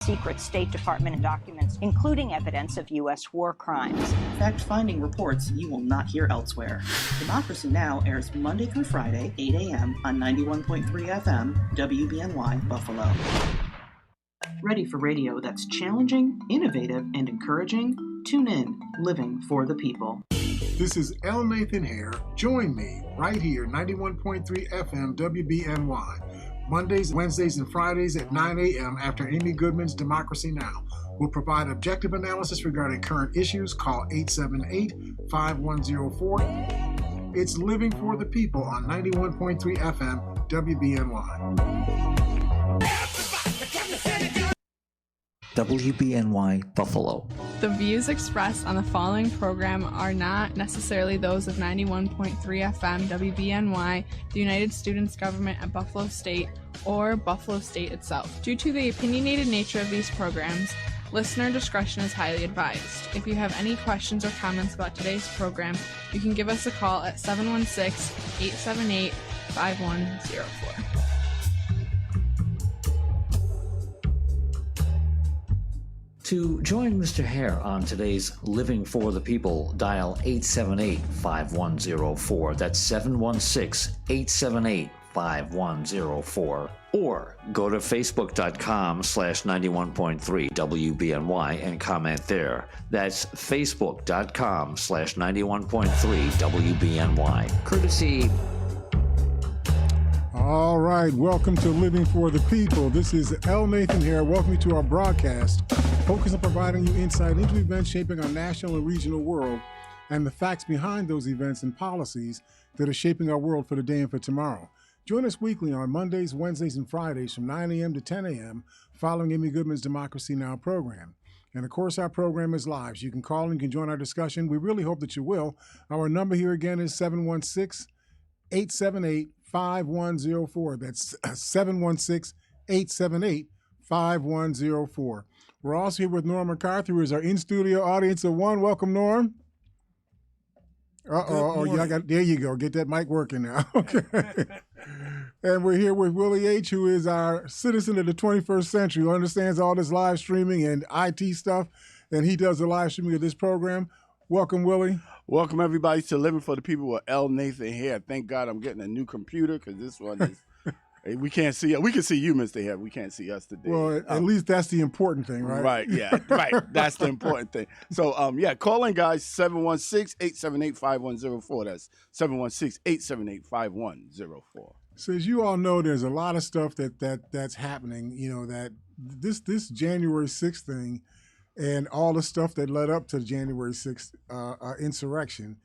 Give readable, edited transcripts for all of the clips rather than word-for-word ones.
secret State Department documents, including evidence of U.S. war crimes. Fact-finding reports you will not hear elsewhere. Democracy Now! Airs Monday through Friday, 8 a.m. on 91.3 FM, WBNY, Buffalo. Ready for radio that's challenging, innovative, and encouraging? Tune in, Living for the People. This is L. Nathan Hare. Join me right here, 91.3 FM, WBNY. Mondays, Wednesdays, and Fridays at 9 a.m. after Amy Goodman's Democracy Now! We'll provide objective analysis regarding current issues. Call 878-5104. It's Living for the People on 91.3 FM, WBNY. WBNY Buffalo. The views expressed on the following program are not necessarily those of 91.3 FM WBNY, the United Students Government at Buffalo State, or Buffalo State itself. Due to the opinionated nature of these programs, listener discretion is highly advised. If you have any questions or comments about today's program, you can give us a call at 716-878-5104. To join Mr. Hare on today's Living for the People, dial 878-5104. That's 716-878-5104. Or go to facebook.com/91.3 WBNY and comment there. That's facebook.com/91.3 WBNY. Courtesy. All right, welcome to Living for the People. This is L. Nathan here. Welcome to our broadcast, focused on providing you insight into events shaping our national and regional world and the facts behind those events and policies that are shaping our world for today and for tomorrow. Join us weekly on Mondays, Wednesdays, and Fridays from 9 a.m. to 10 a.m. following Amy Goodman's Democracy Now! Program. And of course, our program is live. So you can call and you can join our discussion. We really hope that you will. Our number here again is 716-878-5104. That's 716-878-5104. We're also here with Norm McCarthy, who is our in-studio audience of one. Welcome, Norm. There you go. Get that mic working now. Okay. And we're here with Willie H., who is our citizen of the 21st century, who understands all this live streaming and IT stuff, and he does the live streaming of this program. Welcome, Willie. Welcome, everybody, to Living for the People with L. Nathan here. Thank God I'm getting a new computer because this one is, we can't see it. We can see you, Mr. Hare. We can't see us today. Well, at least that's the important thing, right? Right, yeah, right. That's the important thing. So, call in, guys, 716-878-5104. That's 716-878-5104. So as you all know, there's a lot of stuff that's happening, you know, that this January 6th thing and all the stuff that led up to the January 6th insurrection,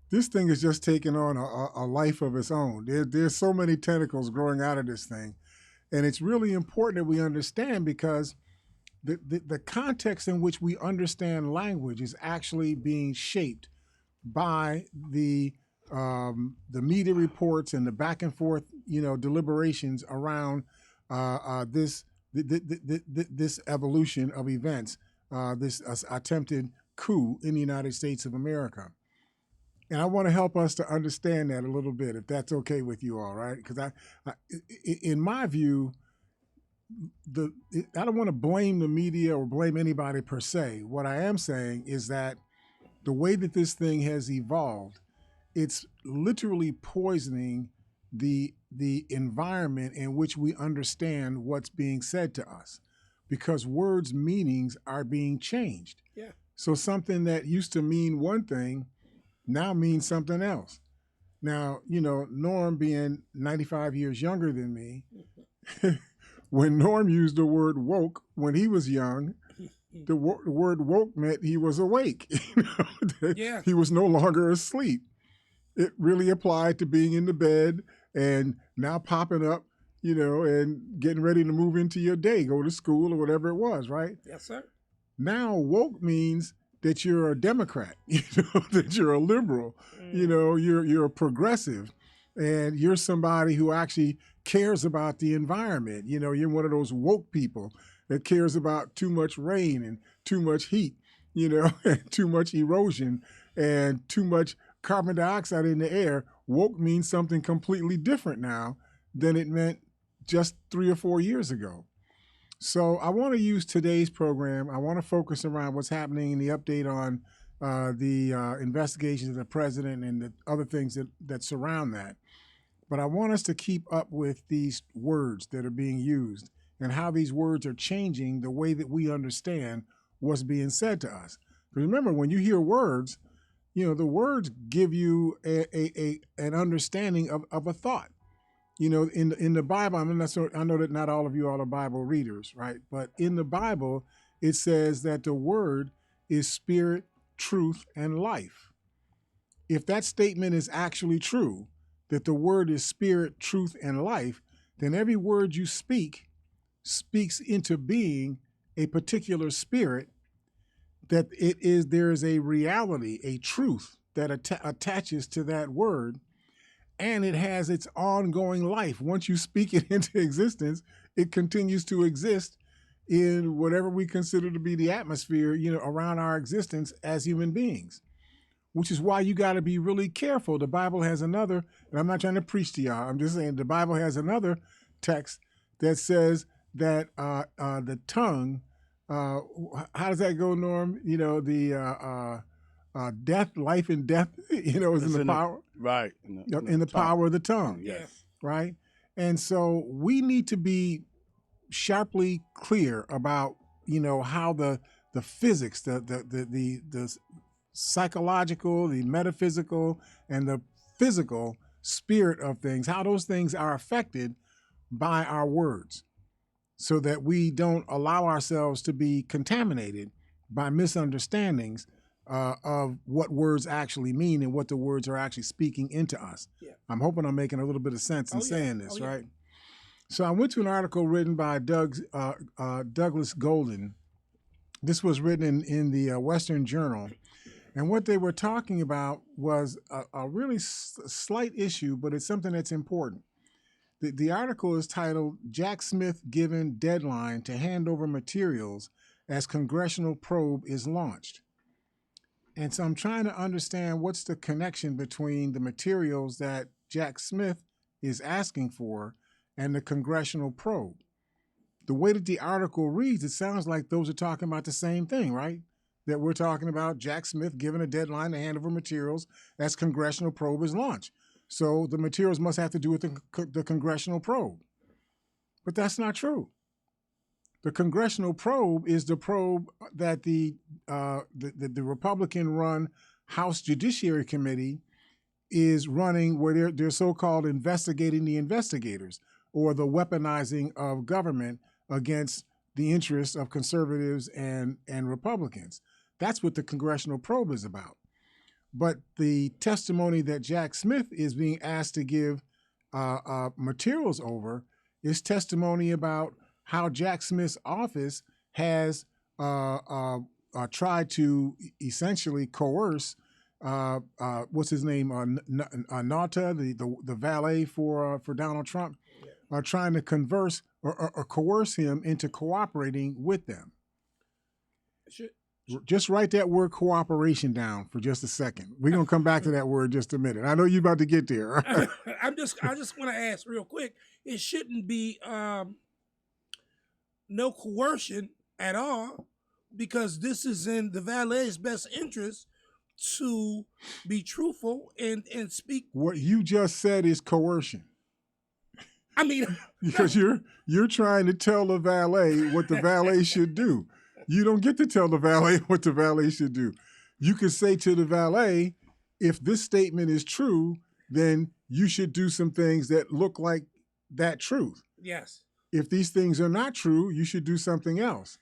this thing is just taking on a life of its own. There's so many tentacles growing out of this thing. And it's really important that we understand, because the context in which we understand language is actually being shaped by the media reports and the back and forth, you know, deliberations around this evolution of events, this attempted coup in the United States of America. And I want to help us to understand that a little bit, if that's okay with you all, right? Because in my view, I don't want to blame the media or blame anybody per se. What I am saying is that the way that this thing has evolved, it's literally poisoning the environment in which we understand what's being said to us, because words' meanings are being changed. Yeah. So something that used to mean one thing now means something else. Now, you know, Norm being 95 years younger than me, when Norm used the word woke when he was young, the word woke meant he was awake. You know, Yeah. He was no longer asleep. It really applied to being in the bed and now popping up, you know, and getting ready to move into your day, go to school or whatever it was, right? Yes, sir. Now woke means that you're a Democrat, you know, that you're a liberal, you know, you're a progressive, and you're somebody who actually cares about the environment. You know, you're one of those woke people that cares about too much rain and too much heat, you know, and too much erosion and too much carbon dioxide in the air. Woke means something completely different now than it meant just 3 or 4 years ago. So I want to use today's program. I want to focus around what's happening in the update on the investigations of the president and the other things that surround that. But I want us to keep up with these words that are being used and how these words are changing the way that we understand what's being said to us. Because remember, when you hear words, the words give you an understanding of a thought. In the Bible, I know that not all of you all are Bible readers, right? But in the Bible, it says that the word is spirit, truth, and life. If that statement is actually true, that the word is spirit, truth, and life, then every word you speaks into being a particular spirit, that there is a reality, a truth that attaches to that word, and it has its ongoing life. Once you speak it into existence, it continues to exist in whatever we consider to be the atmosphere, around our existence as human beings. Which is why you got to be really careful. The Bible has another, and I'm not trying to preach to y'all. I'm just saying the Bible has another text that says that the tongue, how does that go, Norm? The death, life and death, is in the power. Right. In the power of the tongue. Yes. Right? And so we need to be sharply clear about, how the physics, the psychological, the metaphysical, and the physical spirit of things, how those things are affected by our words, so that we don't allow ourselves to be contaminated by misunderstandings of what words actually mean and what the words are actually speaking into us. Yeah. I'm hoping I'm making a little bit of sense in saying this, right? So I went to an article written by Douglas Golden. This was written in the Western Journal. And what they were talking about was a really slight issue, but it's something that's important. The article is titled, "Jack Smith Given Deadline to Hand Over Materials as Congressional Probe is Launched." And so I'm trying to understand what's the connection between the materials that Jack Smith is asking for and the congressional probe. The way that the article reads, it sounds like those are talking about the same thing, right? That we're talking about Jack Smith given a deadline to hand over materials as congressional probe is launched. So the materials must have to do with the congressional probe. But that's not true. The congressional probe is the probe that the Republican-run House Judiciary Committee is running, where they're so-called investigating the investigators, or the weaponizing of government against the interests of conservatives and Republicans. That's what the congressional probe is about. But the testimony that Jack Smith is being asked to give materials over is testimony about how Jack Smith's office has tried to essentially coerce what's his name, Nauta, the valet for Donald Trump, trying to converse or coerce him into cooperating with them. Just write that word cooperation down for just a second. We're gonna come back to that word in just a minute. I know you're about to get there. I just want to ask real quick. It shouldn't be no coercion at all, because this is in the valet's best interest to be truthful and speak. What you just said is coercion. I mean, because you're trying to tell the valet what the valet should do. You don't get to tell the valet what the valet should do. You could say to the valet, if this statement is true, then you should do some things that look like that truth. Yes. If these things are not true, you should do something else.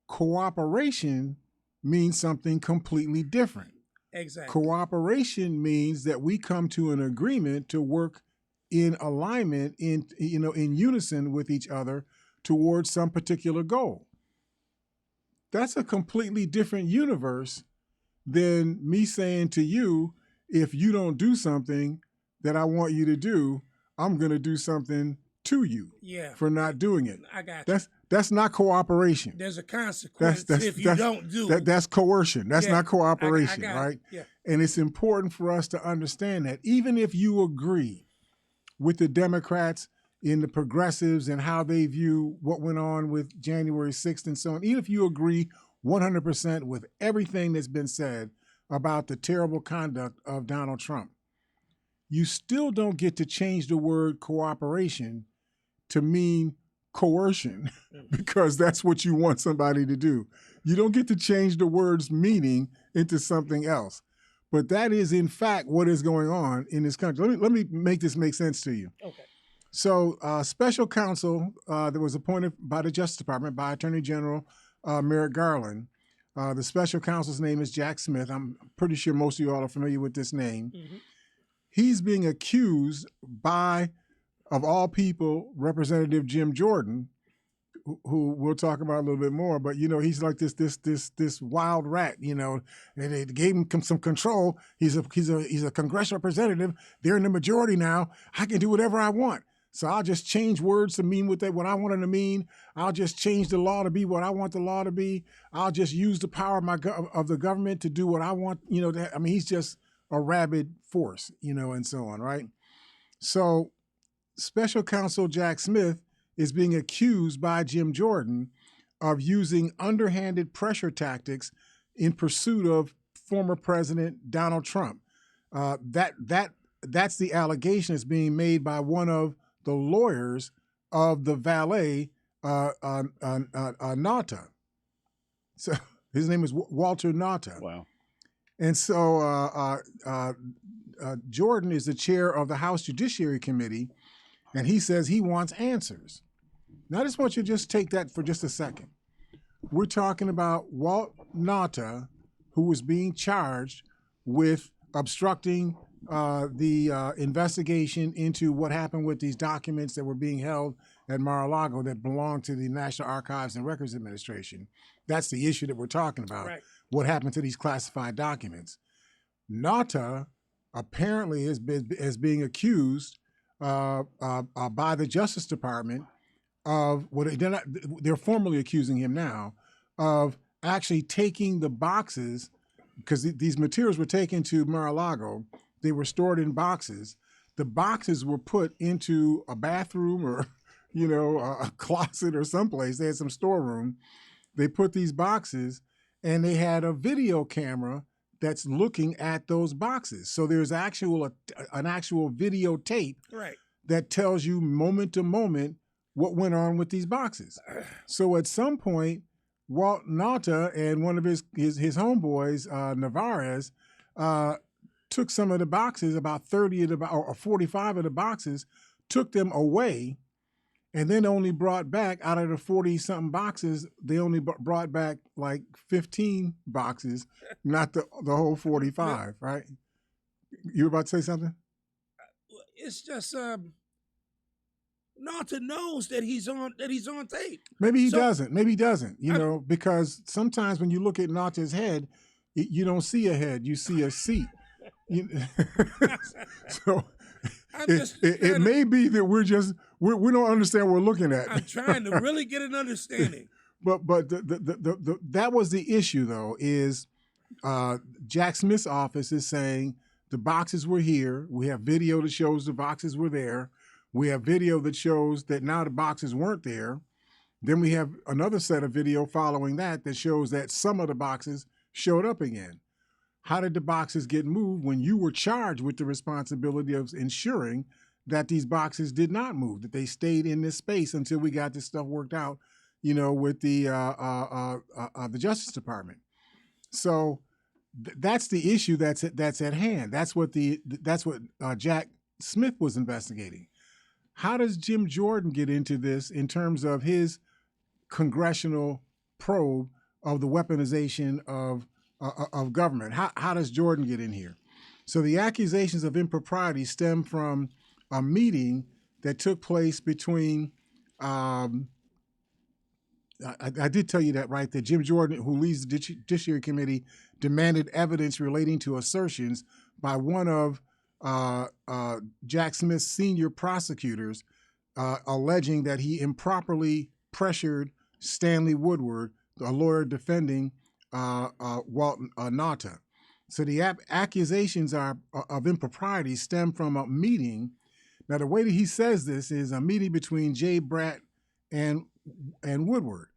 Cooperation means something completely different. Exactly. Cooperation means that we come to an agreement to work in alignment, in unison with each other towards some particular goal. That's a completely different universe than me saying to you, if you don't do something that I want you to do, I'm going to do something to you for not doing it. I got you. That's not cooperation. There's a consequence if you don't do it. That's coercion. That's not cooperation, right? Yeah. And it's important for us to understand that even if you agree with the Democrats in the progressives and how they view what went on with January 6th and so on, even if you agree 100% with everything that's been said about the terrible conduct of Donald Trump, you still don't get to change the word cooperation to mean coercion because that's what you want somebody to do. You don't get to change the word's meaning into something else. But that is, in fact, what is going on in this country. Let me make this make sense to you. Okay. So, special counsel that was appointed by the Justice Department by Attorney General Merrick Garland. The special counsel's name is Jack Smith. I'm pretty sure most of you all are familiar with this name. Mm-hmm. He's being accused by, of all people, Representative Jim Jordan, who we'll talk about a little bit more. But you know, he's like this wild rat. You know, and they gave him some control. He's a congressional representative. They're in the majority now. I can do whatever I want. So I'll just change words to mean what I want them to mean. I'll just change the law to be what I want the law to be. I'll just use the power of the government to do what I want. You know, I mean, he's just a rabid force. You know, and so on, right? So, Special Counsel Jack Smith is being accused by Jim Jordan of using underhanded pressure tactics in pursuit of former President Donald Trump. That's the allegation that's being made by one of the lawyers of the valet, Nauta. So his name is Walter Nauta. Wow. And so Jordan is the chair of the House Judiciary Committee, and he says he wants answers. Now, I just want you to just take that for just a second. We're talking about Walt Nauta, who was being charged with obstructing the investigation into what happened with these documents that were being held at Mar-a-Lago that belonged to the National Archives and Records Administration. That's the issue that we're talking about. Right. What happened to these classified documents? Nauta apparently is being accused by the Justice Department of they're formally accusing him now of actually taking the boxes, because these materials were taken to Mar-a-Lago. They were stored in boxes. The boxes were put into a bathroom or, you know, a closet or someplace. They had some storeroom. They put these boxes, and they had a video camera that's looking at those boxes. So there's an actual videotape Right. that tells you moment to moment what went on with these boxes. So at some point, Walt Nauta and one of his homeboys, Navarez, took some of the boxes, about 30 of the, or 45 of the boxes, took them away, and then only brought back, out of the 40-something boxes, they only brought back like 15 boxes, not the whole 45, right? You were about to say something? It's just Nauta knows that he's on tape. Maybe he doesn't. Maybe he doesn't. You know, because sometimes when you look at Nauta's head, you don't see a head. You see a seat. So it may be that we don't understand what we're looking at. I'm trying to really get an understanding. But that was the issue, though, is Jack Smith's office is saying the boxes were here. We have video that shows the boxes were there. We have video that shows that now the boxes weren't there. Then we have another set of video following that shows that some of the boxes showed up again. How did the boxes get moved when you were charged with the responsibility of ensuring that these boxes did not move, that they stayed in this space until we got this stuff worked out, you know, with the Justice Department? So that's the issue that's at hand. That's what Jack Smith was investigating. How does Jim Jordan get into this in terms of his congressional probe of the weaponization of government? How does Jordan get in here? So the accusations of impropriety stem from a meeting that took place between, I did tell you that, right? That Jim Jordan, who leads the Judiciary Committee, demanded evidence relating to assertions by one of Jack Smith's senior prosecutors, alleging that he improperly pressured Stanley Woodward, a lawyer defending Walt Nauta. So the accusations of impropriety stem from a meeting Now, the way that he says this is a meeting between Jay Bratt and Woodward.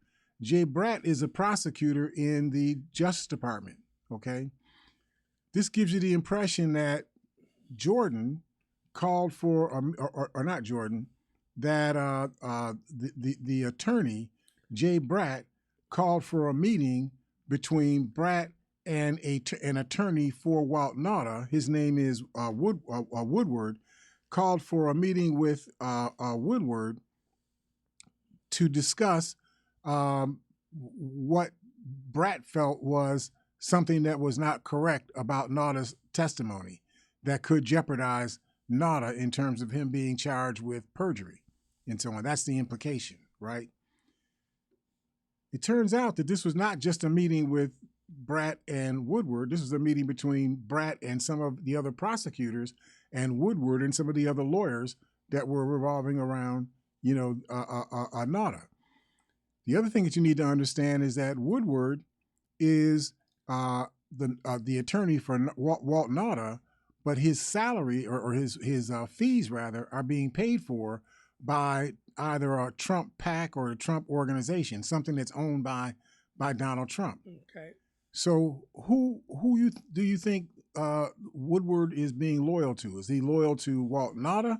Jay Bratt is a prosecutor in the Justice Department. Okay, this gives you the impression that Jordan called for, or not Jordan, that the attorney Jay Bratt called for a meeting between Bratt and an attorney for Walt Nauta. His name is Woodward. Called for a meeting with Woodward to discuss what Bratt felt was something that was not correct about Nauta's testimony that could jeopardize Nauta in terms of him being charged with perjury and so on. That's the implication, right? It turns out that this was not just a meeting with Bratt and Woodward. This was a meeting between Bratt and some of the other prosecutors and Woodward and some of the other lawyers that were revolving around, Nauta. The other thing that you need to understand is that Woodward is the attorney for Walt Nauta, but his salary or his fees rather are being paid for by either a Trump PAC or a Trump organization, something that's owned by Donald Trump. Okay. So who do you think Woodward is being loyal to? Is he loyal to Walt Nauta,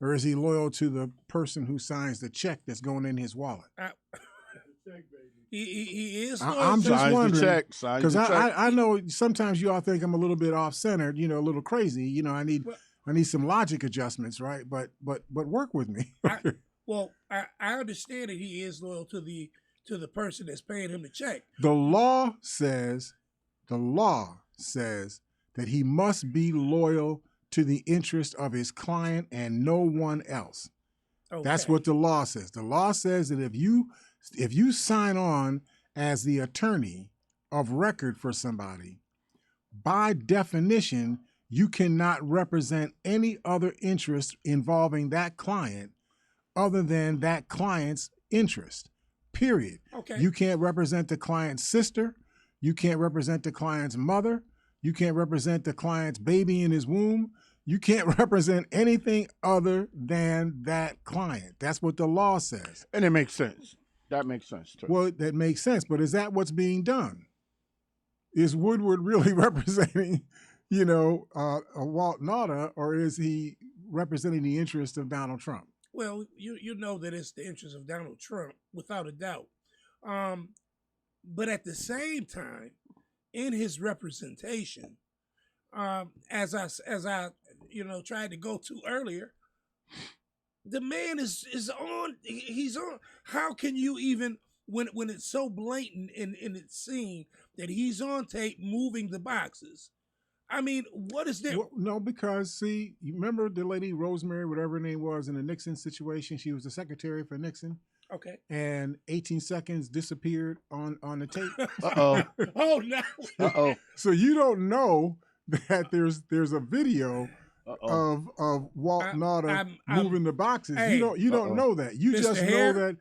or is he loyal to the person who signs the check that's going in his wallet? He is. I'm just wondering, because I I know sometimes you all think I'm a little bit off centered, a little crazy. I need some logic adjustments, right? But work with me. I understand that he is loyal to the person that's paying him the check. The law says that he must be loyal to the interest of his client and no one else. Okay. That's what the law says. The law says that if you sign on as the attorney of record for somebody, by definition, you cannot represent any other interest involving that client other than that client's interest, period. Okay. You can't represent the client's sister. You can't represent the client's mother. You can't represent the client's baby in his womb. You can't represent anything other than that client. That's what the law says. And it makes sense. That makes sense, too. Well, that makes sense, but is that what's being done? Is Woodward really representing, Walt Nauta, or is he representing the interest of Donald Trump? Well, you know that it's the interest of Donald Trump, without a doubt. But at the same time, in his representation, as I tried to go to earlier, the man is on. He's on. How can you even, when it's so blatant and it's seen that he's on tape moving the boxes? I mean, what is there? Well, no, because see, you remember the lady Rosemary, whatever her name was, in the Nixon situation? She was the secretary for Nixon. Okay. And 18 seconds disappeared on the tape. Uh-oh. Oh no. Uh-oh. So you don't know that there's a video of Walt Nauta moving the boxes. Hey, you don't know that. You Mr. just Hare?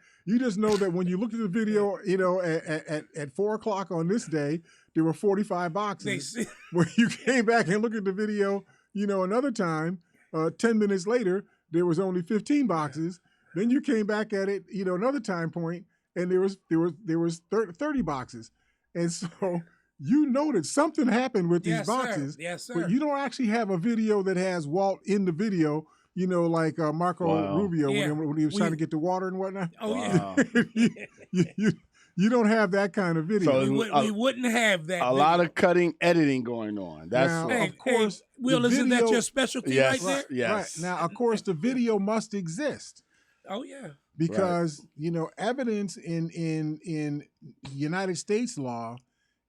know that when you look at the video, at 4:00 on this day, there were 45 boxes. When you came back and looked at the video, another time, 10 minutes later, there was only 15 boxes. Then you came back at it, another time point, and there was 30 boxes. And so that something happened with these boxes. Sir. Yes, sir. But you don't actually have a video that has Walt in the video, like Marco Rubio when he was trying to get the water and whatnot. Oh, wow. You don't have that kind of video. So we wouldn't have that. A lot of cutting, editing going on. That's now, Hey, of course. Will, isn't that your specialty Yes, right there? yes. Right. Now, of course, the video must exist. Oh yeah. Because evidence in United States law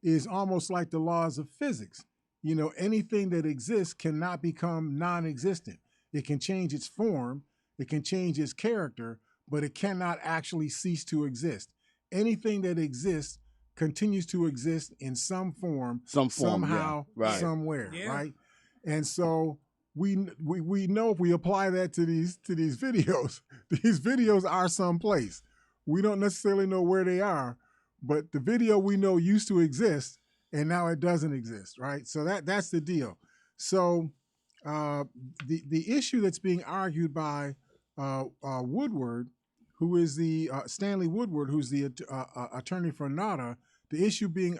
is almost like the laws of physics. Anything that exists cannot become non-existent. It can change its form, it can change its character, but it cannot actually cease to exist. Anything that exists continues to exist in some form, somehow, somewhere, right? And so we know if we apply that to these videos, these videos are someplace. We don't necessarily know where they are, but the video we know used to exist and now it doesn't exist, right? So that's the deal. So the issue that's being argued by Woodward, who is the Stanley Woodward, who's the attorney for NADA, the issue being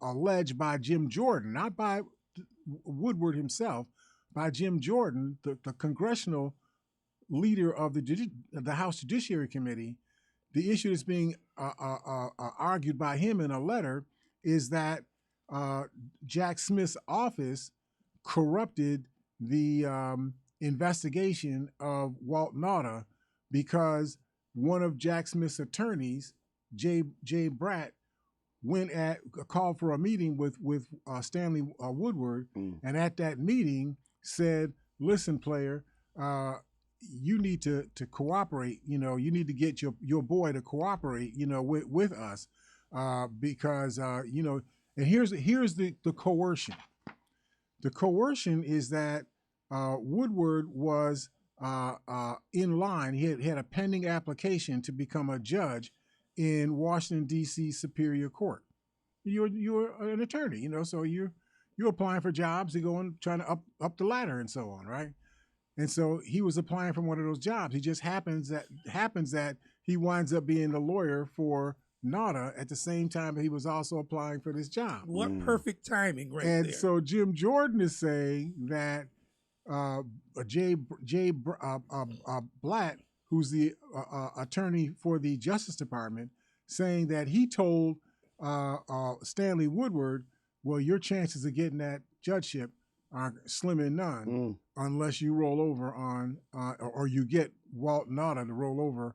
alleged by Jim Jordan, not by Woodward himself, by Jim Jordan, the congressional leader of the House Judiciary Committee. The issue that's being argued by him in a letter is that Jack Smith's office corrupted the investigation of Walt Nauta because one of Jack Smith's attorneys, Jay Bratt, called for a meeting with Stanley Woodward, and at that meeting said, "Listen, player, you need to cooperate. You need to get your boy to cooperate. With us, because And here's the coercion. The coercion is that Woodward was in line. He had a pending application to become a judge in Washington D.C. Superior Court. You're an attorney, so you're applying for jobs. You're trying to up the ladder and so on, right? And so he was applying for one of those jobs. He just happens that he winds up being the lawyer for NADA at the same time that he was also applying for this job. What perfect timing, right there. And so Jim Jordan is saying that Jay Blatt, who's the attorney for the Justice Department, saying that he told Stanley Woodward, well, your chances of getting that judgeship are slim and none unless you roll over on, or you get Walt Nauta to roll over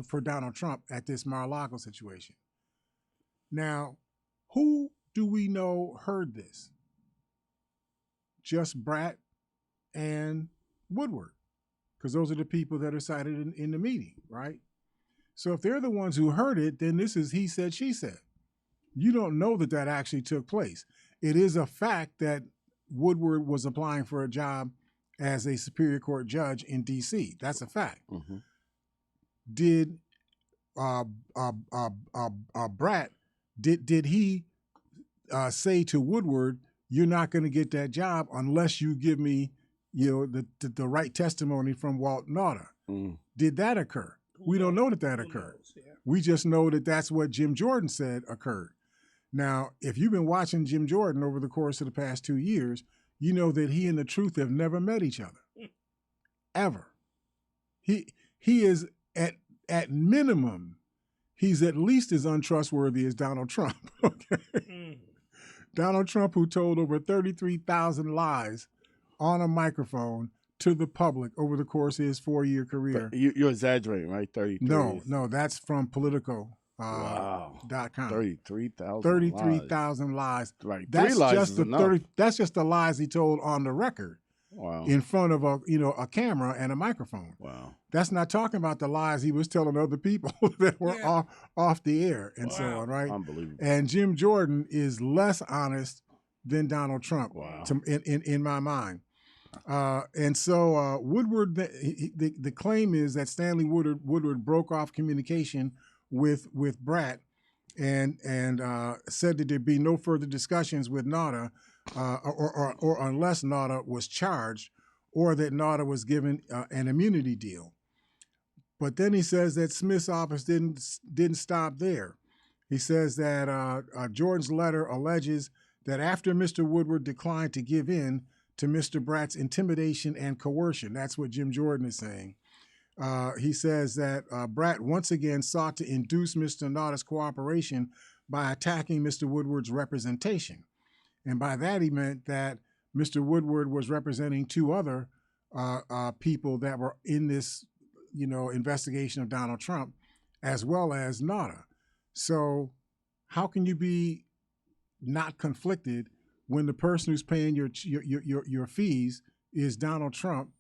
for Donald Trump at this Mar-a-Lago situation. Now, who do we know heard this? Just Bratt and Woodward, because those are the people that are cited in the meeting, right? So if they're the ones who heard it, then this is he said, she said. You don't know that actually took place. It is a fact that Woodward was applying for a job as a Superior Court judge in D.C. That's a fact. Mm-hmm. Did Bratt, did he say to Woodward, you're not going to get that job unless you give me, the right testimony from Walt Nauta? Did that occur? We don't know that occurred. We just know that that's what Jim Jordan said occurred. Now, if you've been watching Jim Jordan over the course of the past 2 years, you know that he and the truth have never met each other, ever. He is at minimum, he's at least as untrustworthy as Donald Trump. Okay, Donald Trump, who told over 33,000 lies on a microphone to the public over the course of his 4-year career. You're exaggerating, right? 33. No, that's from Politico. Wow. .com. 33,000 33,000 lies. Right. That's 3 lies just is the enough. That's just the lies he told on the record. Wow. In front of a camera and a microphone. Wow. That's not talking about the lies he was telling other people that were off the air and so on, right? Unbelievable. And Jim Jordan is less honest than Donald Trump, in my mind. And so Woodward, the claim is that Stanley Woodward broke off communication with Bratt and said that there'd be no further discussions with Nauta, or unless Nauta was charged, or that Nauta was given an immunity deal. But then he says that Smith's office didn't stop there. He says that Jordan's letter alleges that after Mr. Woodward declined to give in to Mr. Bratt's intimidation and coercion, that's what Jim Jordan is saying. He says that Bratt once again sought to induce Mr. Nauta's cooperation by attacking Mr. Woodward's representation. And by that he meant that Mr. Woodward was representing 2 other people that were in this, investigation of Donald Trump, as well as Nauta. So how can you be not conflicted when the person who's paying your fees is Donald Trump,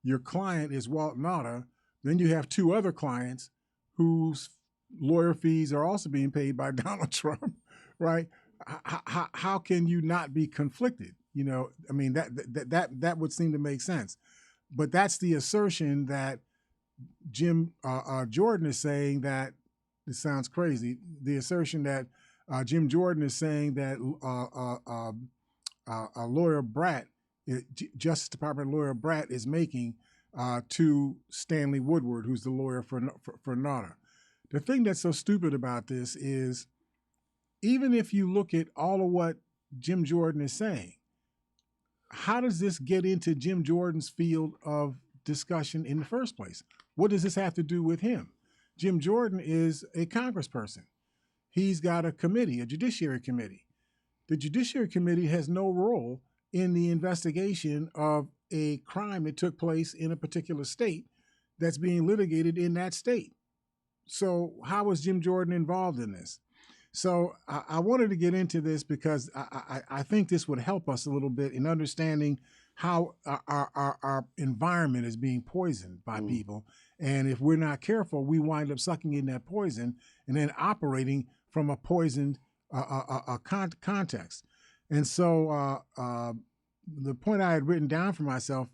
your client is Walt Nauta, then you have 2 other clients whose lawyer fees are also being paid by Donald Trump, right? How can you not be conflicted? I mean, that would seem to make sense. But that's the assertion that Jim Jordan is saying, that it sounds crazy. The assertion that Jim Jordan is saying that lawyer Bratt, Justice Department lawyer Bratt, is making to Stanley Woodward, who's the lawyer for Nauta. The thing that's so stupid about this is, even if you look at all of what Jim Jordan is saying, how does this get into Jim Jordan's field of discussion in the first place? What does this have to do with him? Jim Jordan is a congressperson. He's got a committee, a judiciary committee. The judiciary committee has no role in the investigation of a crime that took place in a particular state that's being litigated in that state. So how is Jim Jordan involved in this? So I wanted to get into this because I think this would help us a little bit in understanding how our environment is being poisoned by people. And if we're not careful, we wind up sucking in that poison and then operating from a poisoned context. And so the point I had written down for myself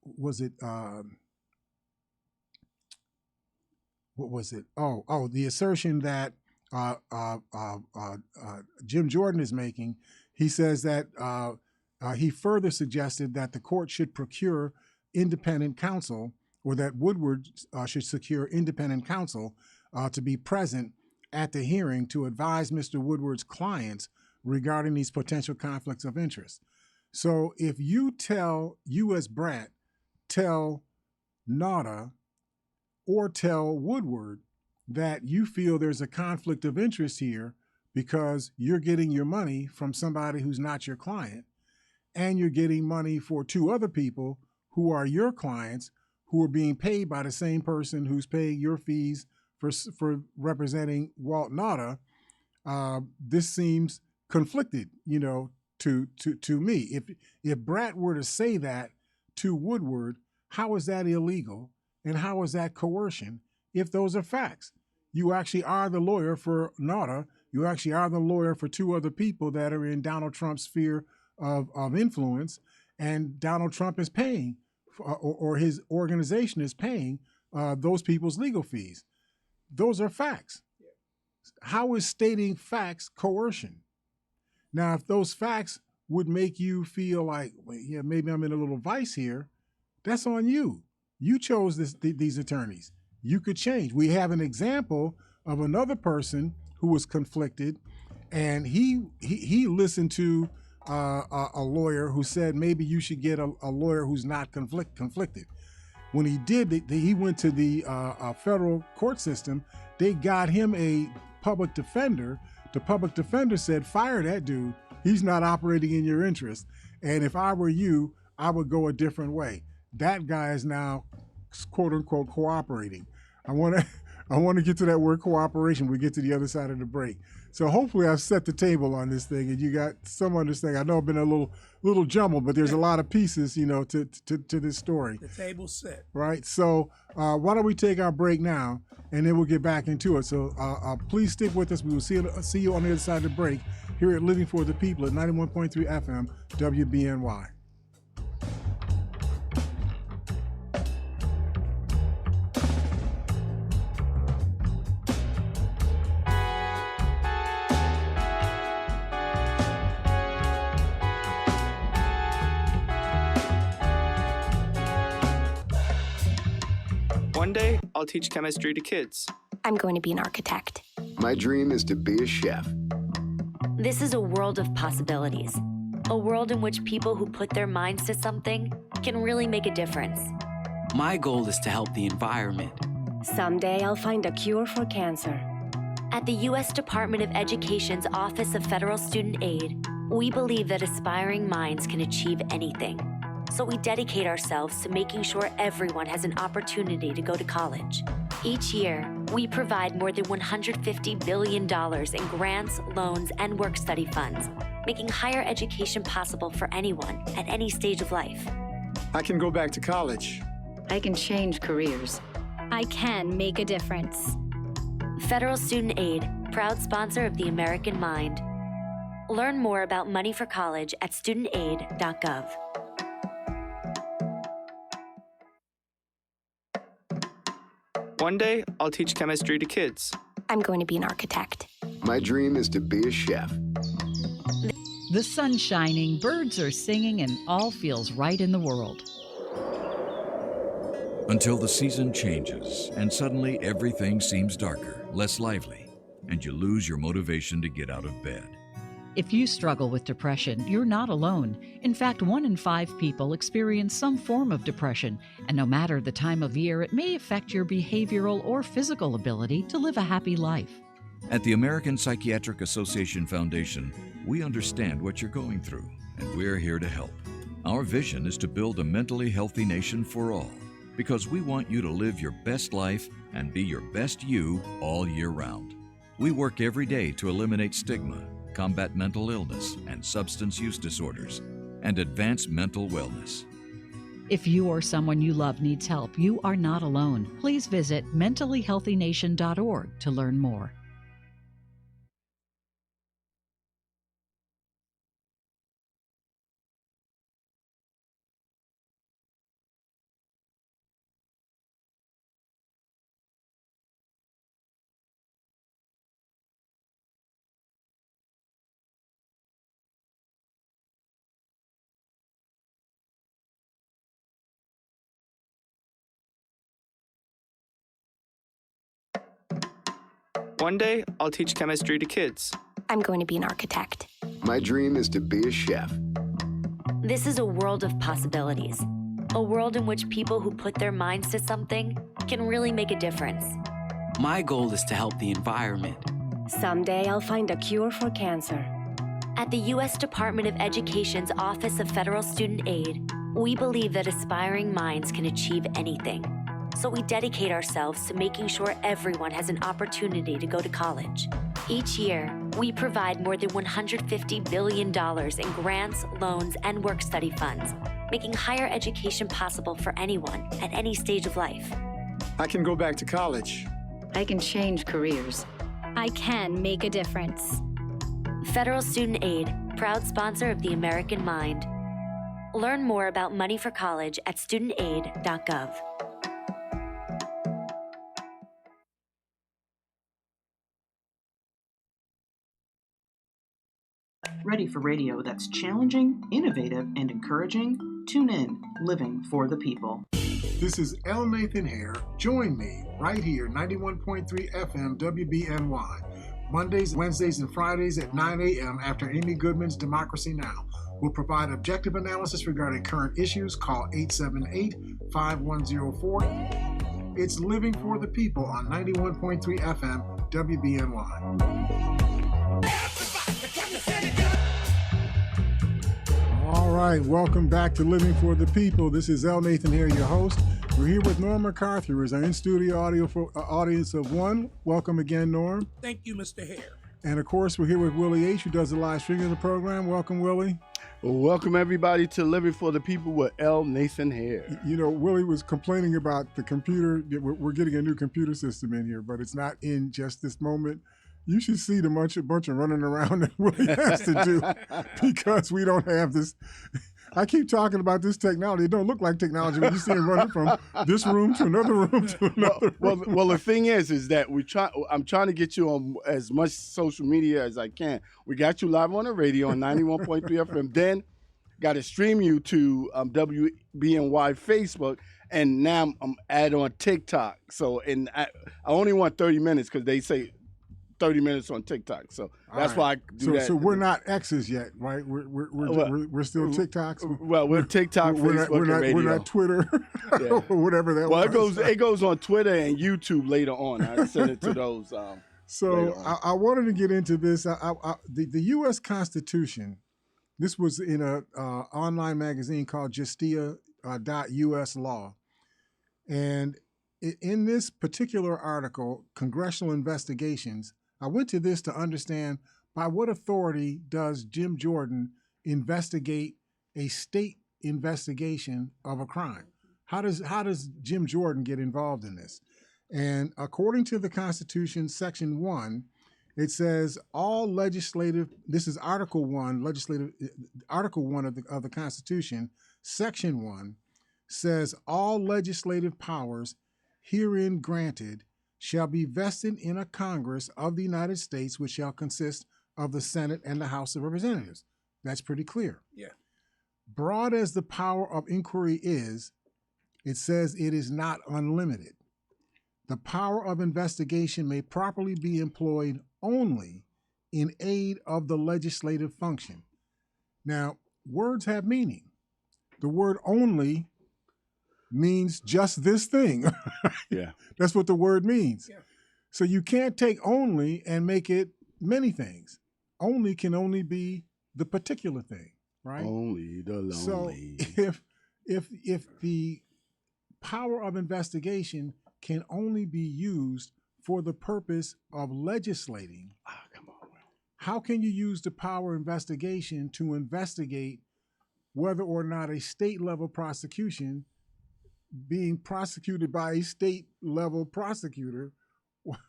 was it... what was it? The assertion that Jim Jordan is making. He says that he further suggested that the court should procure independent counsel, or that Woodward should secure independent counsel to be present at the hearing to advise Mr. Woodward's clients regarding these potential conflicts of interest. So if you as Bratt, tell Nauta, or tell Woodward that you feel there's a conflict of interest here because you're getting your money from somebody who's not your client, and you're getting money for two other people who are your clients, who are being paid by the same person who's paying your fees for representing Walt Nauta, this seems conflicted, to me. If Bratt were to say that to Woodward, how is that illegal? And how is that coercion if those are facts? You actually are the lawyer for Nauta. You actually are the lawyer for two other people that are in Donald Trump's sphere of influence. And Donald Trump is paying, or his organization is paying those people's legal fees. Those are facts. How is stating facts coercion? Now, if those facts would make you feel like, well, yeah, maybe I'm in a little vice here, that's on you. You chose these attorneys. You could change. We have an example of another person who was conflicted, and he listened to a lawyer who said maybe you should get a lawyer who's not conflicted. When he did, he went to the federal court system. They got him a public defender. The public defender said, fire that dude. He's not operating in your interest. And if I were you, I would go a different way. That guy is now, quote unquote, cooperating. I want to get to that word cooperation. We get to the other side of the break. So hopefully I've set the table on this thing and you got some understanding. I know I've been a little jumbled, but there's a lot of pieces, to this story. The table's set. Right. So why don't we take our break now and then we'll get back into it. So please stick with us. We will see you on the other side of the break here at Living for the People at 91.3 FM WBNY. One day, I'll teach chemistry to kids. I'm going to be an architect. My dream is to be a chef. This is a world of possibilities. A world in which people who put their minds to something can really make a difference. My goal is to help the environment. Someday I'll find a cure for cancer. At the U.S. Department of Education's Office of Federal Student Aid, we believe that aspiring minds can achieve anything. So we dedicate ourselves to making sure everyone has an opportunity to go to college. Each year, we provide more than $150 billion in grants, loans, and work-study funds, making higher education possible for anyone at any stage of life. I can go back to college. I can change careers. I can make a difference. Federal Student Aid, proud sponsor of the American Mind. Learn more about money for college at studentaid.gov. One day, I'll teach chemistry to kids. I'm going to be an architect. My dream is to be a chef. The sun's shining, birds are singing, and all feels right in the world. Until the season changes and suddenly everything seems darker, less lively, and you lose your motivation to get out of bed. If you struggle with depression, you're not alone. In fact, 1 in 5 people experience some form of depression, and no matter the time of year, it may affect your behavioral or physical ability to live a happy life. At the American Psychiatric Association Foundation, we understand what you're going through, and we're here to help. Our vision is to build a mentally healthy nation for all, because we want you to live your best life and be your best you all year round. We work every day to eliminate stigma, combat mental illness and substance use disorders, and advance mental wellness. If you or someone you love needs help, you are not alone. Please visit mentallyhealthynation.org to learn more. One day, I'll teach chemistry to kids. I'm going to be an architect. My dream is to be a chef. This is a world of possibilities. A world in which people who put their minds to something can really make a difference. My goal is to help the environment. Someday I'll find a cure for cancer. At the U.S. Department of Education's Office of Federal Student Aid, we believe that aspiring minds can achieve anything. So we dedicate ourselves to making sure everyone has an opportunity to go to college. Each year, we provide more than $150 billion in grants, loans, and work-study funds, making higher education possible for anyone at any stage of life. I can go back to college. I can change careers. I can make a difference. Federal Student Aid, proud sponsor of the American Mind. Learn more about money for college at studentaid.gov. Ready for radio that's challenging, innovative, and encouraging? Tune in, Living for the People. This is L. Nathan Hare. Join me right here, 91.3 FM WBNY. Mondays, Wednesdays, and Fridays at 9 a.m. after Amy Goodman's Democracy Now! We'll provide objective analysis regarding current issues. Call 878-5104. It's Living for the People on 91.3 FM WBNY. All right, welcome back to Living for the People. This is L. Nathan here, your host. We're here with Norm MacArthur, who is our in-studio audience of one. Welcome again, Norm. Thank you, Mr. Hare. And of course, we're here with Willie H., who does the live streaming of the program. Welcome, Willie. Well, welcome everybody to Living for the People with L. Nathan Hare. You know, Willie was complaining about the computer. We're getting a new computer system in here, but it's not in just this moment. You should see the bunch of running around that Willie has to do because we don't have this. I keep talking about this technology. It don't look like technology when you see him running from this room to another room to another room. Well, the thing is that I'm trying to get you on as much social media as I can. We got you live on the radio on 91.3 FM. Then got to stream you to WBNY Facebook, and now I'm add on TikTok. So, and I only want 30 minutes because they say 30 minutes on TikTok, so that's why I do that. So we're not X's yet, right? We're still TikToks. Well, we're TikTok, Facebook, and radio. We're not Twitter, or whatever that was. Well, it goes on Twitter and YouTube later on. I send it to those. So I wanted to get into this. The U.S. Constitution. This was in a online magazine called Justia.us Law, and in this particular article, Congressional Investigations. I went to this to understand by what authority does Jim Jordan investigate a state investigation of a crime? How does Jim Jordan get involved in this? And according to the Constitution, Section 1, it says all legislative. This is Article 1, Article 1 of the Constitution. Section 1 says all legislative powers herein granted shall be vested in a Congress of the United States, which shall consist of the Senate and the House of Representatives. That's pretty clear. Yeah. Broad as the power of inquiry is, it says it is not unlimited. The power of investigation may properly be employed only in aid of the legislative function. Now, words have meaning. The word only means just this thing. Yeah. That's what the word means. Yeah. So you can't take only and make it many things. Only can only be the particular thing, right? Only the lonely. So if the power of investigation can only be used for the purpose of legislating, Come on. how can you use the power of investigation to investigate whether or not a state level prosecution being prosecuted by a state level prosecutor?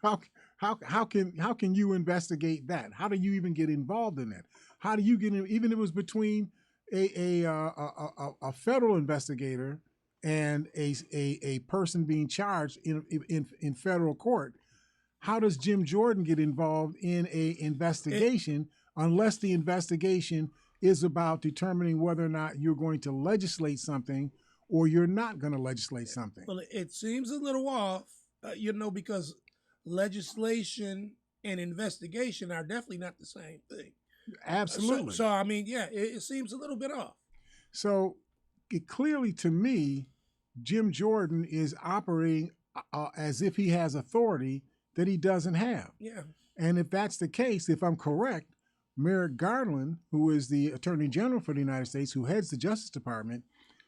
How can you investigate that? How do you even get involved in that? How do you get in, even if it was between a federal investigator and a person being charged in federal court? How does Jim Jordan get involved in a investigation unless the investigation is about determining whether or not you're going to legislate something or you're not going to legislate something? Well, it seems a little off, because legislation and investigation are definitely not the same thing. Absolutely. So I mean, yeah, it seems a little bit off. So clearly to me, Jim Jordan is operating as if he has authority that he doesn't have. Yeah. And if that's the case, if I'm correct, Merrick Garland, who is the Attorney General for the United States, who heads the Justice Department,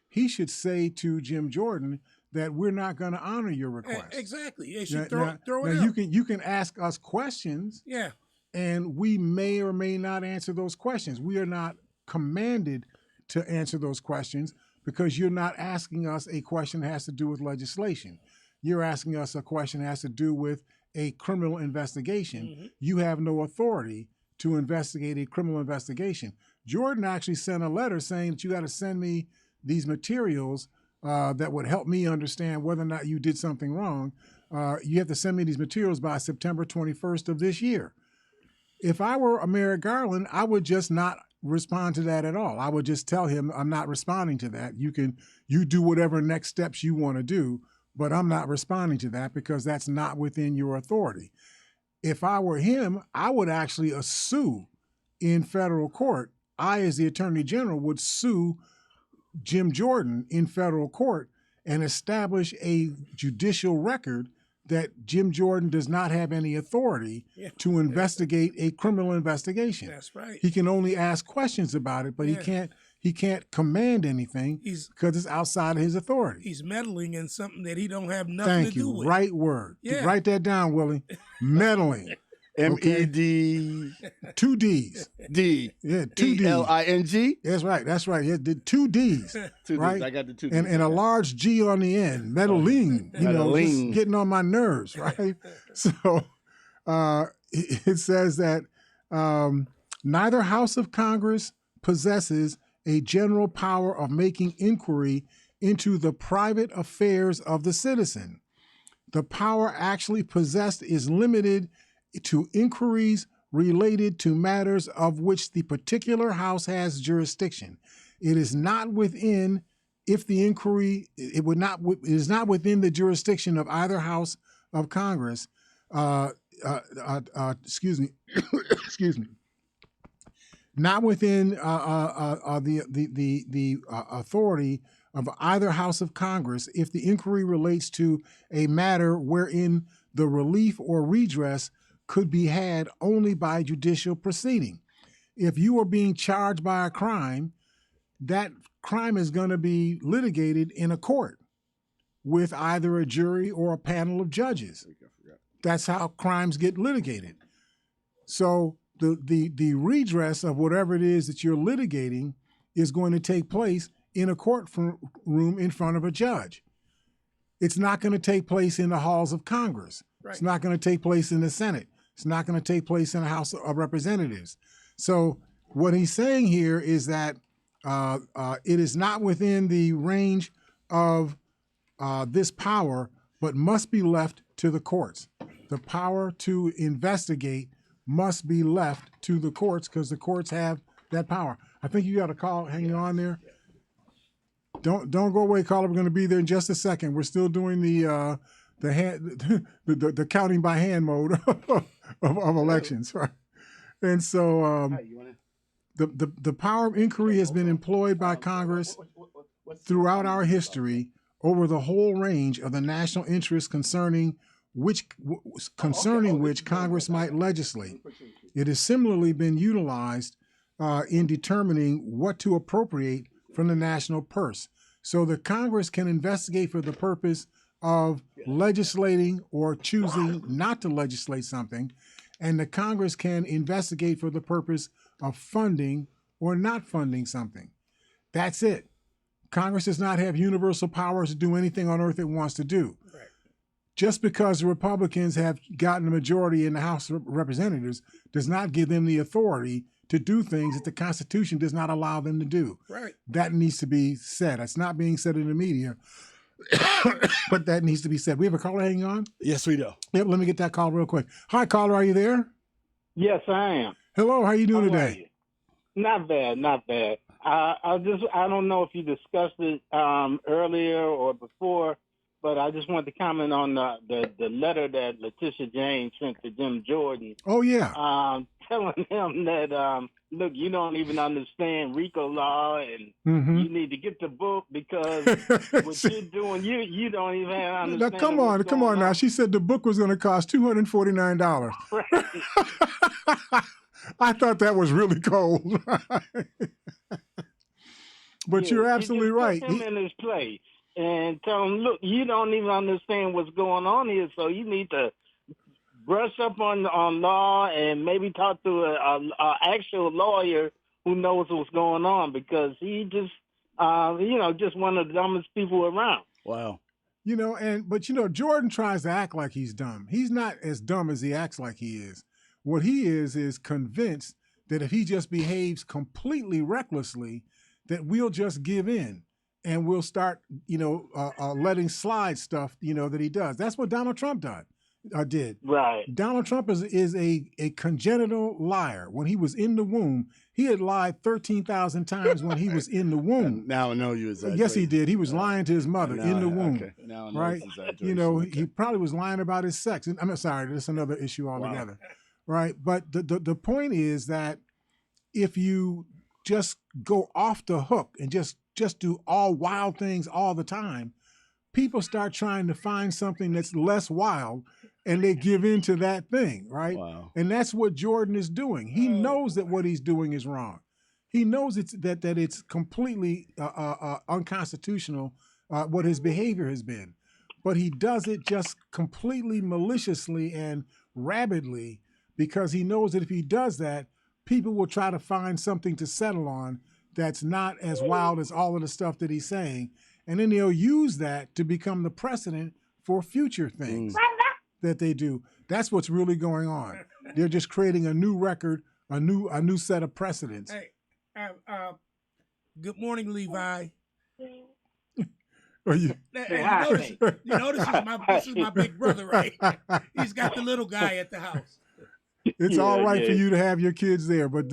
he should say to Jim Jordan that we're not going to honor your request. Exactly. They should throw it now out. you can ask us questions. Yeah. And we may or may not answer those questions. We are not commanded to answer those questions because you're not asking us a question that has to do with legislation. You're asking us a question that has to do with a criminal investigation. Mm-hmm. You have no authority to investigate a criminal investigation. Jordan actually sent a letter saying that you got to send me these materials that would help me understand whether or not you did something wrong. You have to send me these materials by September 21st of this year. If I were Merrick Garland, I would just not respond to that at all. I would just tell him I'm not responding to that. You do whatever next steps you want to do, but I'm not responding to that because that's not within your authority. If I were him, I would actually sue in federal court. I, as the Attorney General, would sue Jim Jordan in federal court and establish a judicial record that Jim Jordan does not have any authority to investigate a criminal investigation. That's right. He can only ask questions about it, but he can't command anything because it's outside of his authority. He's meddling in something that he don't have nothing to do with. Right word. Yeah. Write that down, Willie. Meddling. M-E-D. 2 D's. D. Yeah, 2 D's. E-L-I-N-G? That's right. That's right. Yeah, the 2 D's. 2 right? D's. I got the 2 D's. And a large G on the end. Meddling. Meddling. Just getting on my nerves, right? So it says that neither House of Congress possesses a general power of making inquiry into the private affairs of the citizen. The power actually possessed is limited to inquiries related to matters of which the particular house has jurisdiction. It is not within, if the inquiry, it is not within the jurisdiction of either house of Congress, excuse me, not within the authority of either house of Congress if the inquiry relates to a matter wherein the relief or redress could be had only by judicial proceeding. If you are being charged by a crime, that crime is going to be litigated in a court with either a jury or a panel of judges. That's how crimes get litigated. So the redress of whatever it is that you're litigating is going to take place in a courtroom in front of a judge. It's not going to take place in the halls of Congress. Right. It's not going to take place in the Senate. It's not going to take place in the House of Representatives. So what he's saying here is that it is not within the range of this power, but must be left to the courts. The power to investigate must be left to the courts because the courts have that power. I think you got a call hanging on there. Don't go away, caller. We're going to be there in just a second. We're still doing the counting by hand mode of elections, right? And so the power of inquiry has been employed by Congress throughout our history over the whole range of the national interests concerning which Congress might legislate. It has similarly been utilized in determining what to appropriate from the national purse. So the Congress can investigate for the purpose of legislating or choosing not to legislate something, and the Congress can investigate for the purpose of funding or not funding something. That's it. Congress does not have universal powers to do anything on earth it wants to do. Right. Just because the Republicans have gotten a majority in the House of Representatives does not give them the authority to do things that the Constitution does not allow them to do. Right. That needs to be said. It's not being said in the media, but that needs to be said. We have a caller hanging on? Yes, we do. Yep, let me get that call real quick. Hi, caller, are you there? Yes, I am. Hello, how are you doing How are today? you? Not bad, not bad. I don't know if you discussed it earlier or before, but I just wanted to comment on the letter that Letitia James sent to Jim Jordan. Oh, yeah. Telling him that, look, you don't even understand RICO law, and you need to get the book because what you're doing, you don't even understand. Now, come on now. She said the book was going to cost $249. Right. I thought that was really cold. But you're absolutely right. Put him in his place and tell him, look, you don't even understand what's going on here, so you need to brush up on law and maybe talk to a actual lawyer who knows what's going on, because he just, just one of the dumbest people around. Wow. But Jordan tries to act like he's dumb. He's not as dumb as he acts like he is. What he is convinced that if he just behaves completely recklessly, that we'll just give in and we'll start, letting slide stuff, that he does. That's what Donald Trump did. Right. Donald Trump is a congenital liar. When he was in the womb, he had lied 13,000 times when he was in the womb. Now I know you exaggerate. Yes, he did. He was lying to his mother in the womb. Okay. Now I know right? it's exaggeration. He probably was lying about his sex. I'm sorry, that's another issue altogether. Wow. Right. But the point is that if you just go off the hook and just do all wild things all the time, people start trying to find something that's less wild and they give in to that thing, right? Wow. And that's what Jordan is doing. He knows that what he's doing is wrong. He knows that it's completely unconstitutional what his behavior has been. But he does it just completely maliciously and rabidly, because he knows that if he does that, people will try to find something to settle on that's not as wild as all of the stuff that he's saying. And then they'll use that to become the precedent for future things that they do. That's what's really going on. They're just creating a new record, a new set of precedents. Hey, good morning, Levi. You know, this is my big brother, right? He's got the little guy at the house. It's all right for you to have your kids there, but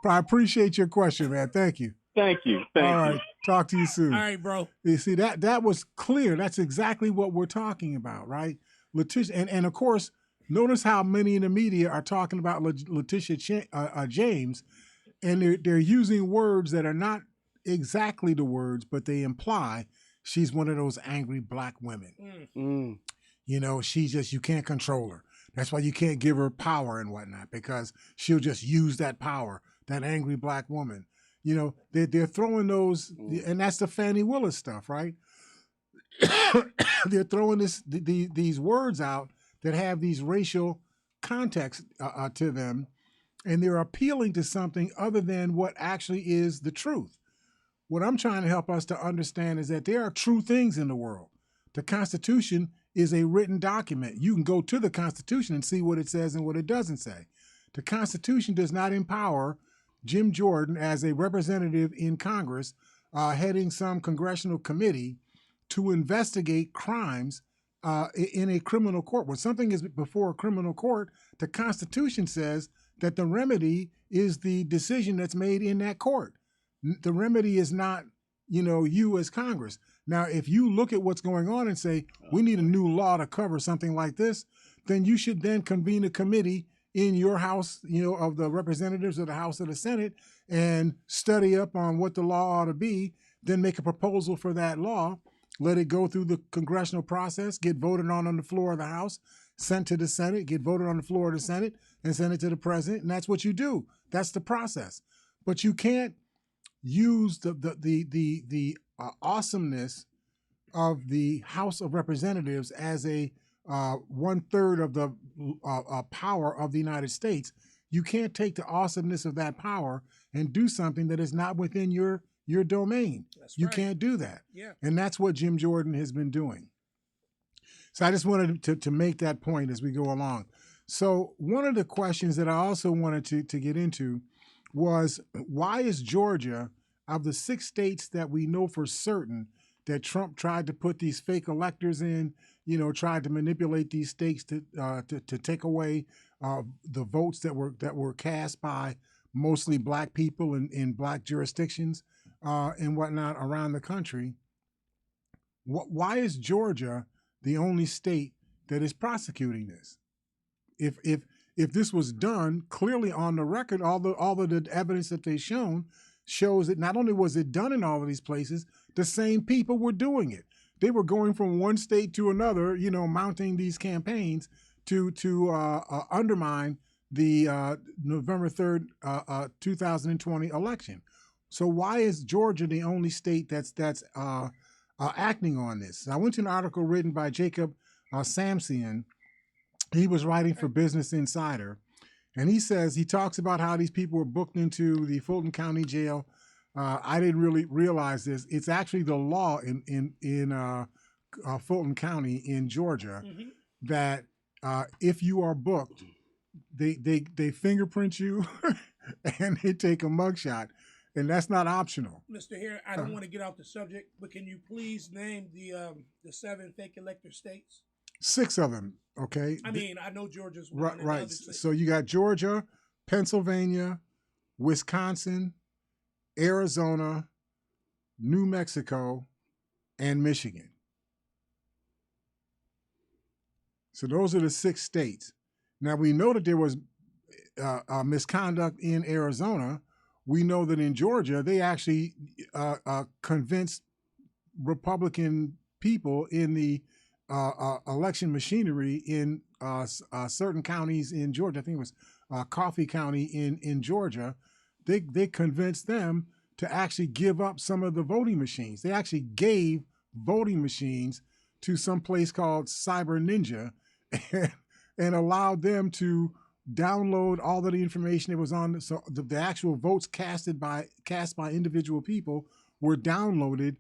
I appreciate your question, man. Thank you. Thank you. All right. Talk to you soon. All right, bro. You see, that was clear. That's exactly what we're talking about, right? Letitia, and of course, notice how many in the media are talking about Letitia James, and they're using words that are not exactly the words, but they imply she's one of those angry black women. She's just, you can't control her. That's why you can't give her power and whatnot, because she'll just use that power, that angry black woman. They're throwing those, and that's the Fannie Willis stuff, right? They're throwing these words out that have these racial context to them, and they're appealing to something other than what actually is the truth. What I'm trying to help us to understand is that there are true things in the world. The Constitution is a written document. You can go to the Constitution and see what it says and what it doesn't say. The Constitution does not empower Jim Jordan as a representative in Congress heading some congressional committee to investigate crimes in a criminal court. When something is before a criminal court, the Constitution says that the remedy is the decision that's made in that court. The remedy is not, you as Congress. Now, if you look at what's going on and say, we need a new law to cover something like this, then you should then convene a committee in your House, of the representatives of the House of the Senate and study up on what the law ought to be, then make a proposal for that law, let it go through the congressional process, get voted on the floor of the House, sent to the Senate, get voted on the floor of the Senate, and send it to the president. And that's what you do. That's the process. But you can't use the awesomeness of the House of Representatives as a 1/3 of the power of the United States. You can't take the awesomeness of that power and do something that is not within your domain. You can't do that. Yeah. And that's what Jim Jordan has been doing. So I just wanted to make that point as we go along. So one of the questions that I also wanted to get into was, why is Georgia, of the 6 states that we know for certain that Trump tried to put these fake electors in, tried to manipulate these states to take away the votes that were cast by mostly black people in black jurisdictions and whatnot around the country? Why is Georgia the only state that is prosecuting this? If this was done clearly on the record, all of the evidence that they've shown shows that not only was it done in all of these places, the same people were doing it. They were going from one state to another, mounting these campaigns to undermine the November 3rd, 2020 election. So why is Georgia the only state that's acting on this? I went to an article written by Jacob Samsian. He was writing for Business Insider, and he talks about how these people were booked into the Fulton County Jail. I didn't really realize this. It's actually the law in Fulton County in Georgia that if you are booked, they fingerprint you and they take a mugshot, and that's not optional. Mr. Hare, I don't want to get off the subject, but can you please name the 7 fake elector states? 6 of them, okay? I mean, I know Georgia's one. Right. So you got Georgia, Pennsylvania, Wisconsin, Arizona, New Mexico, and Michigan. So those are the 6 states. Now, we know that there was misconduct in Arizona. We know that in Georgia, they actually convinced Republican people in the election machinery in certain counties in Georgia. I think it was Coffee County in Georgia. They convinced them to actually give up some of the voting machines. They actually gave voting machines to some place called Cyber Ninja and allowed them to download all of the information that was on. So the actual votes cast by individual people were downloaded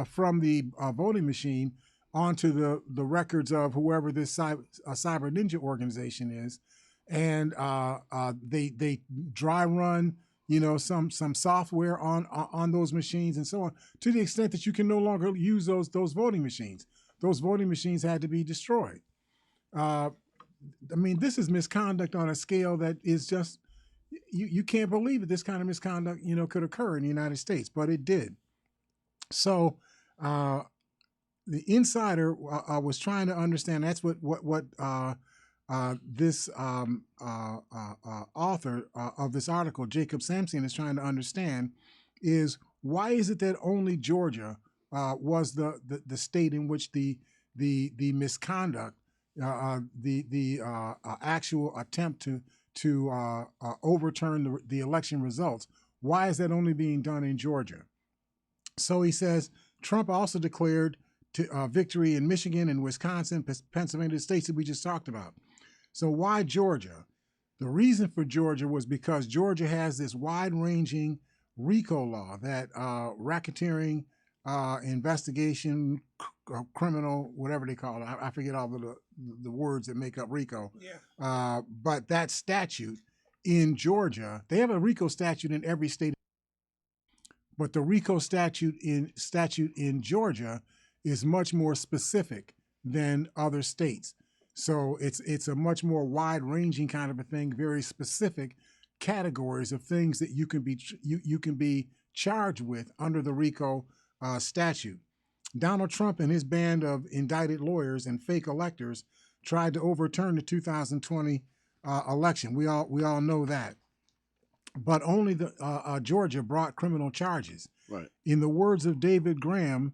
from the voting machine onto the records of whoever this Cyber Ninja organization is, and they dry run some software on those machines and so on, to the extent that you can no longer use those voting machines. Those voting machines had to be destroyed. I mean, this is misconduct on a scale that is just, you can't believe that this kind of misconduct could occur in the United States, but it did. So the insider was trying to understand. That's what this author of this article, Jacob Samsian, is trying to understand, is why is it that only Georgia was the state in which the misconduct, the actual attempt to overturn the election results, why is that only being done in Georgia? So he says Trump also declared victory in Michigan and Wisconsin, Pennsylvania, the states that we just talked about. So why Georgia? The reason for Georgia was because Georgia has this wide-ranging RICO law, that racketeering investigation, criminal, whatever they call it. I forget all the words that make up RICO. Yeah. But that statute in Georgia, they have a RICO statute in every state, but the RICO statute in Georgia is much more specific than other states. So it's a much more wide-ranging kind of a thing, very specific categories of things that you can be charged with under the RICO statute. Donald Trump and his band of indicted lawyers and fake electors tried to overturn the 2020 election. We all know that. But only Georgia brought criminal charges. Right. In the words of David Graham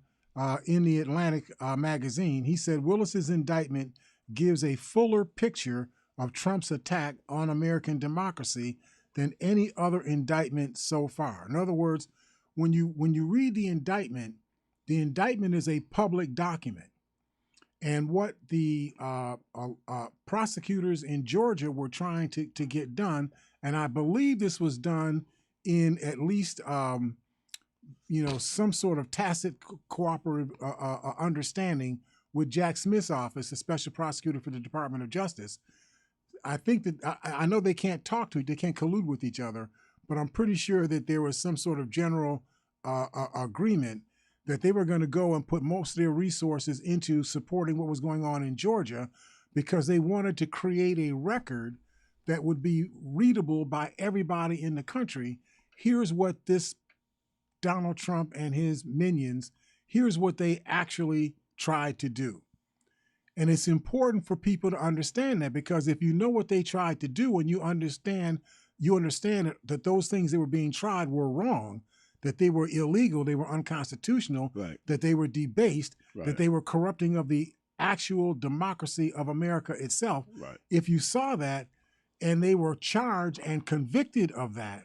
in the Atlantic magazine, he said Willis's indictment gives a fuller picture of Trump's attack on American democracy than any other indictment so far. In other words, when you read the indictment is a public document. And what the prosecutors in Georgia were trying to get done, and I believe this was done in at least some sort of tacit cooperative understanding with Jack Smith's office, the special prosecutor for the Department of Justice. I think that I know they can't they can't collude with each other, but I'm pretty sure that there was some sort of general agreement that they were going to go and put most of their resources into supporting what was going on in Georgia because they wanted to create a record that would be readable by everybody in the country. Here's what this Donald Trump and his minions, here's what they actually tried to do. And it's important for people to understand that, because if you know what they tried to do and you understand that those things that were being tried were wrong, that they were illegal, they were unconstitutional, right, that they were debased, right, that they were corrupting of the actual democracy of America itself. Right. If you saw that and they were charged and convicted of that,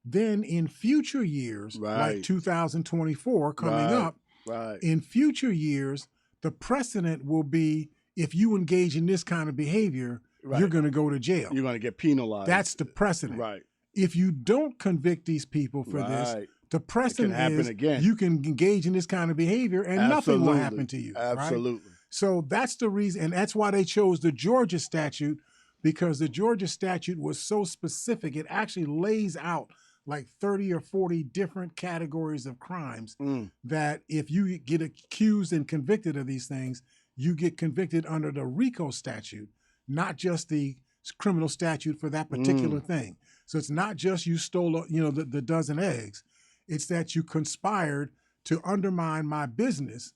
then in future years, right, like 2024 coming right, up, right, in future years, the precedent will be if you engage in this kind of behavior, right, you're going to go to jail. You're going to get penalized. That's the precedent. Right. If you don't convict these people for this, Right. the precedent is again. you can engage in this kind of behavior and nothing will happen to you. Absolutely. Right? So that's the reason, and that's why they chose the Georgia statute, because the Georgia statute was so specific. It actually lays out like 30 or 40 different categories of crimes that if you get accused and convicted of these things, you get convicted under the RICO statute, not just the criminal statute for that particular thing. So it's not just you stole, the dozen eggs. It's that you conspired to undermine my business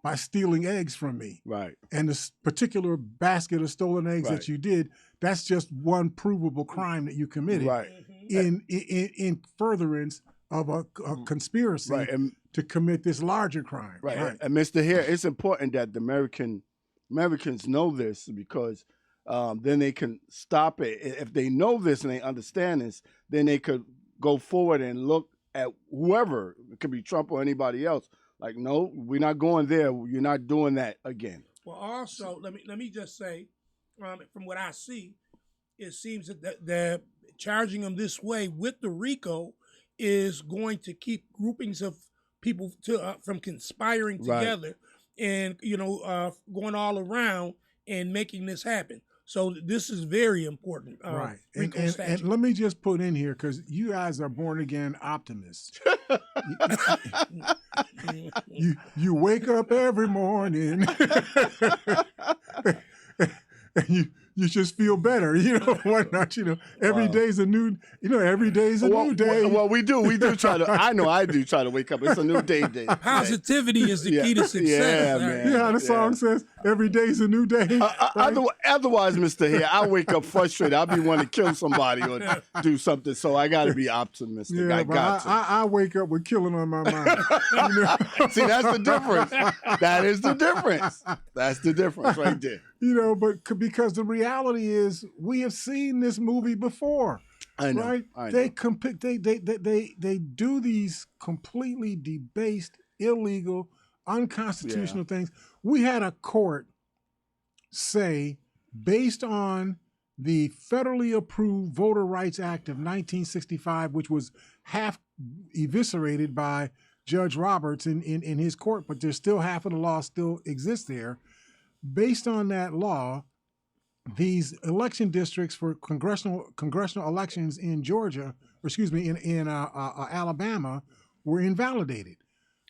by stealing eggs from me. Right. And this particular basket of stolen eggs that you did, that's just one provable crime that you committed. Right. In furtherance of a conspiracy to commit this larger crime. Right. And Mr. Hare, it's important that the Americans know this, because then they can stop it. If they know this and they understand this, then they could go forward and look at whoever, it could be Trump or anybody else. Like, no, we're not going there. You're not doing that again. Well, also, let me just say, from what I see, it seems that the charging them this way with the RICO is going to keep groupings of people from conspiring together and going all around and making this happen. So this is very important. Right. And let me just put in here, because you guys are born again optimists. you wake up every morning and you just feel better, whatnot, every day's a new, every day's a new day. Well, we do try to, I do try to wake up. It's a new day. Positivity is the key to success. Yeah, man. You know how the song says, every day's a new day. Otherwise, Mr. Hare, I wake up frustrated. I'll be wanting to kill somebody or do something. So I got to be optimistic. Yeah, I wake up with killing on my mind. See, that's the difference. That is the difference. That's the difference right there. But because the reality is, we have seen this movie before. I know. Right? I know. They do these completely debased, illegal, unconstitutional things. We had a court say, based on the federally approved Voter Rights Act of 1965, which was half eviscerated by Judge Roberts in his court, but there's still half of the law still exists there. Based on that law, these election districts for congressional elections in Georgia, or excuse me, in Alabama, were invalidated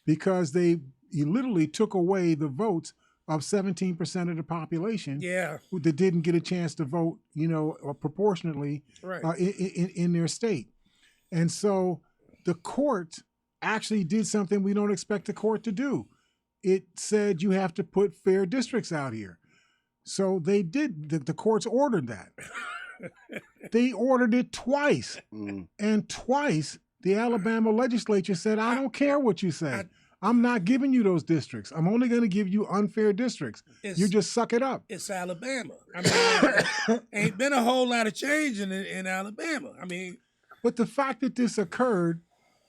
because he literally took away the votes of 17% of the population that didn't get a chance to vote, proportionately in their state. And so the court actually did something we don't expect the court to do. It said you have to put fair districts out here. So they did. The courts ordered that. They ordered it twice. And twice, the Alabama legislature said, I don't care what you say. I'm not giving you those districts. I'm only going to give you unfair districts. You just suck it up. It's Alabama. I mean, ain't been a whole lot of change in Alabama. I mean, but the fact that this occurred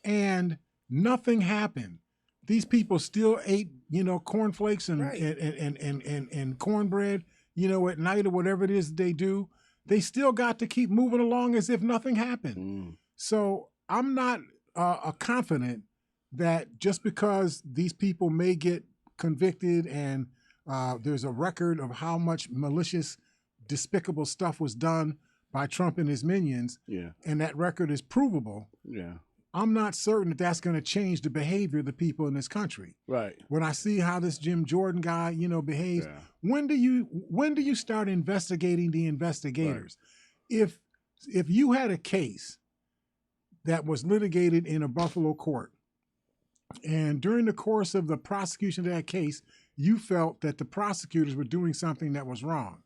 and nothing happened, these people still ate, cornflakes and cornbread, at night or whatever it is that they do. They still got to keep moving along as if nothing happened. So I'm not confident that just because these people may get convicted and there's a record of how much malicious, despicable stuff was done by Trump and his minions, and that record is provable, I'm not certain that that's going to change the behavior of the people in this country. Right. When I see how this Jim Jordan guy, behaves, when do you start investigating the investigators? Right. If you had a case that was litigated in a Buffalo court, and during the course of the prosecution of that case, you felt that the prosecutors were doing something that was wrong.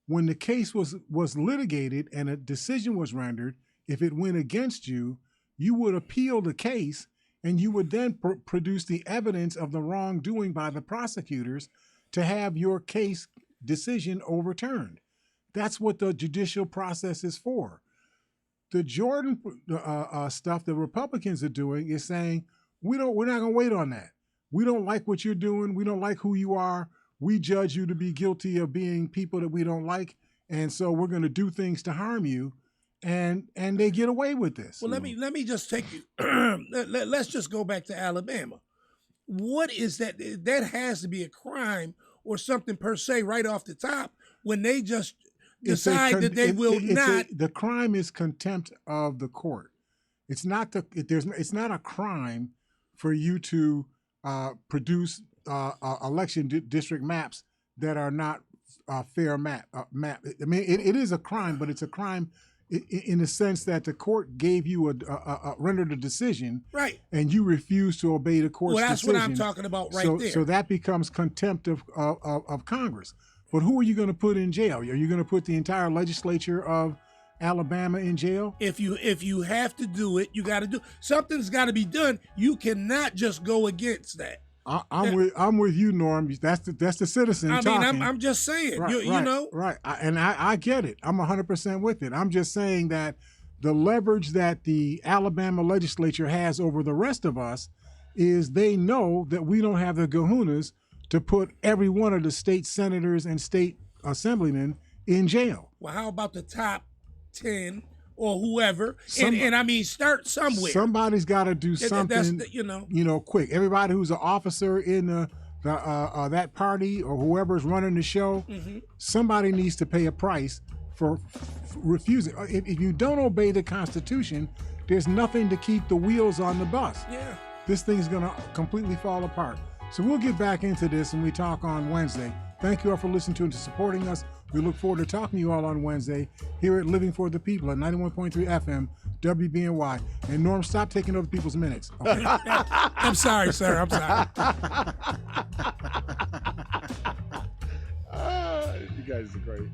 When the case was litigated and a decision was rendered, if it went against you, you would appeal the case and you would then produce the evidence of the wrongdoing by the prosecutors to have your case decision overturned. That's what the judicial process is for. The Jordan stuff the Republicans are doing is saying, we're not going to wait on that. We don't like what you're doing. We don't like who you are. We judge you to be guilty of being people that we don't like. And so we're going to do things to harm you. And they get away with this. Well, let me just take you. Let's just go back to Alabama. What is that? That has to be a crime or something per se right off the top when they just decide that they will not. The crime is contempt of the court. It's not it's not a crime for you to produce election district maps that are not fair map. I mean, it is a crime, but it's a crime in the sense that the court gave you rendered a decision, right, and you refuse to obey the court's decision. Well, that's what I'm talking about there. So that becomes contempt of Congress. But who are you going to put in jail? Are you going to put the entire legislature of Alabama in jail? If you have to do it, you got to do something's got to be done. You cannot just go against that. I'm with you, Norm. That's the citizen talking. I'm just saying. Right, you know. Right. I get it. I'm 100% with it. I'm just saying that the leverage that the Alabama legislature has over the rest of us is they know that we don't have the kahunas to put every one of the state senators and state assemblymen in jail. Well, how about the top 10 or whoever? And I mean, start somewhere. Somebody's got to do something. Quick. Everybody who's an officer in that party or whoever's running the show, somebody needs to pay a price for refusing. If you don't obey the Constitution, there's nothing to keep the wheels on the bus. Yeah. This thing's going to completely fall apart. So we'll get back into this and we talk on Wednesday. Thank you all for listening to and supporting us. We look forward to talking to you all on Wednesday here at Living for the People at 91.3 FM, WBNY. And Norm, stop taking other people's minutes. Okay? I'm sorry, sir. I'm sorry. You guys are great.